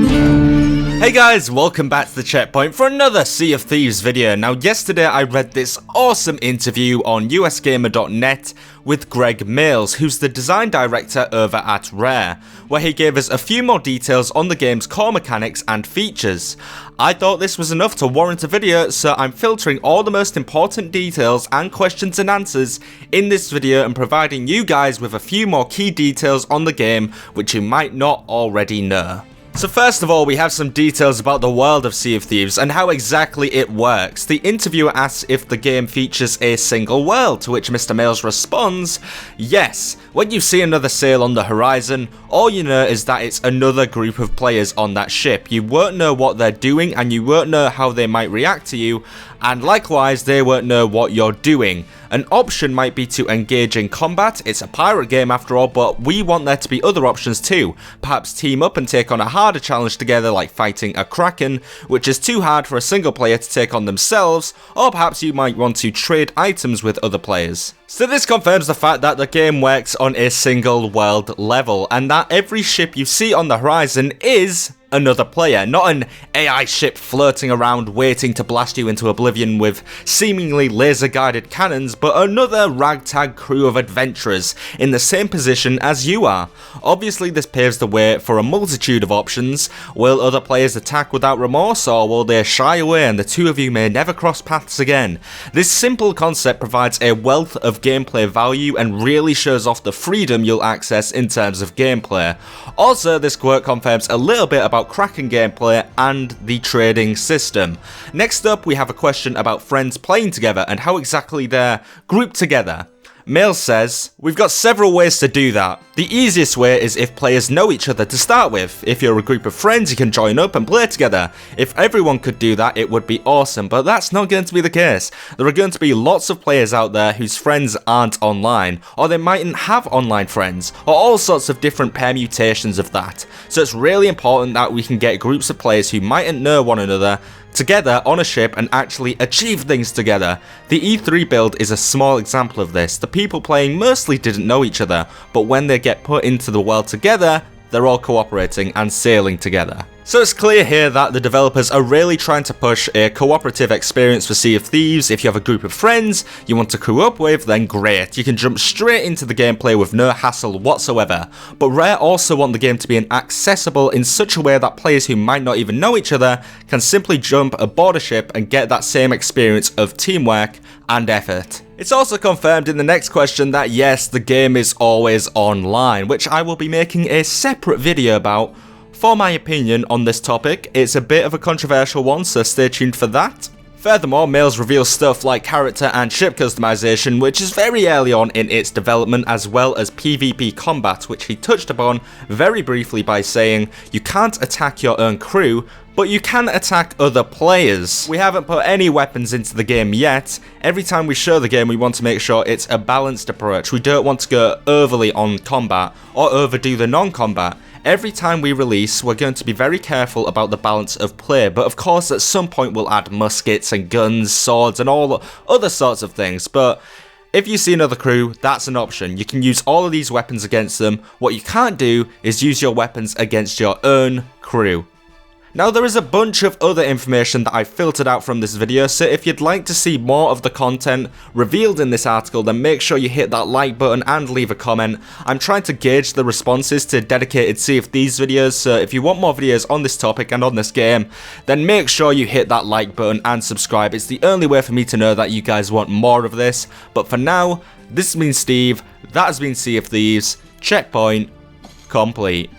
Hey guys, welcome back to the checkpoint for another Sea of Thieves video. Now yesterday I read this awesome interview on usgamer.net with Gregg Mayles, who's the design director over at Rare, where he gave us a few more details on the game's core mechanics and features. I thought this was enough to warrant a video, so I'm filtering all the most important details and questions and answers in this video and providing you guys with a few more key details on the game which you might not already know. So first of all, we have some details about the world of Sea of Thieves and how exactly it works. The interviewer asks if the game features a single world, to which Mr. Mayles responds, yes. When you see another sail on the horizon, all you know is that it's another group of players on that ship. You won't know what they're doing and you won't know how they might react to you, and likewise they won't know what you're doing. An option might be to engage in combat. It's a pirate game after all, but we want there to be other options too. Perhaps team up and take on a harder challenge together, like fighting a Kraken, which is too hard for a single player to take on themselves, or perhaps you might want to trade items with other players. So this confirms the fact that the game works on a single world level, and that every ship you see on the horizon is another player, not an AI ship floating around waiting to blast you into oblivion with seemingly laser-guided cannons, but another ragtag crew of adventurers in the same position as you are. Obviously this paves the way for a multitude of options. Will other players attack without remorse, or will they shy away and the two of you may never cross paths again? This simple concept provides a wealth of gameplay value and really shows off the freedom you'll access in terms of gameplay. Also, this quote confirms a little bit about Kraken gameplay and the trading system. Next up, we have a question about friends playing together and how exactly they're grouped together. Mayles says, we've got several ways to do that. The easiest way is if players know each other to start with. If you're a group of friends, you can join up and play together. If everyone could do that, it would be awesome, but that's not going to be the case. There are going to be lots of players out there whose friends aren't online, or they mightn't have online friends, or all sorts of different permutations of that. So it's really important that we can get groups of players who mightn't know one another together on a ship and actually achieve things together. The E3 build is a small example of this. The people playing mostly didn't know each other, but when they get put into the world together, they're all cooperating and sailing together. So it's clear here that the developers are really trying to push a cooperative experience for Sea of Thieves. If you have a group of friends you want to crew up with, then great. You can jump straight into the gameplay with no hassle whatsoever. But Rare also want the game to be accessible in such a way that players who might not even know each other can simply jump aboard a ship and get that same experience of teamwork and effort. It's also confirmed in the next question that yes, the game is always online, which I will be making a separate video about. For my opinion on this topic, it's a bit of a controversial one, so stay tuned for that. Furthermore, Mayles reveals stuff like character and ship customization, which is very early on in its development, as well as PvP combat, which he touched upon very briefly by saying, you can't attack your own crew, but you can attack other players. We haven't put any weapons into the game yet. Every time we show the game, we want to make sure it's a balanced approach. We don't want to go overly on combat or overdo the non-combat. Every time we release, we're going to be very careful about the balance of play, but of course at some point we'll add muskets and guns, swords and all other sorts of things, but if you see another crew, that's an option. You can use all of these weapons against them. What you can't do is use your weapons against your own crew. Now there is a bunch of other information that I filtered out from this video, so if you'd like to see more of the content revealed in this article, then make sure you hit that like button and leave a comment. I'm trying to gauge the responses to dedicated Sea of Thieves videos, so if you want more videos on this topic and on this game, then make sure you hit that like button and subscribe. It's the only way for me to know that you guys want more of this. But for now, this has been Steve, that has been Sea of Thieves, checkpoint complete.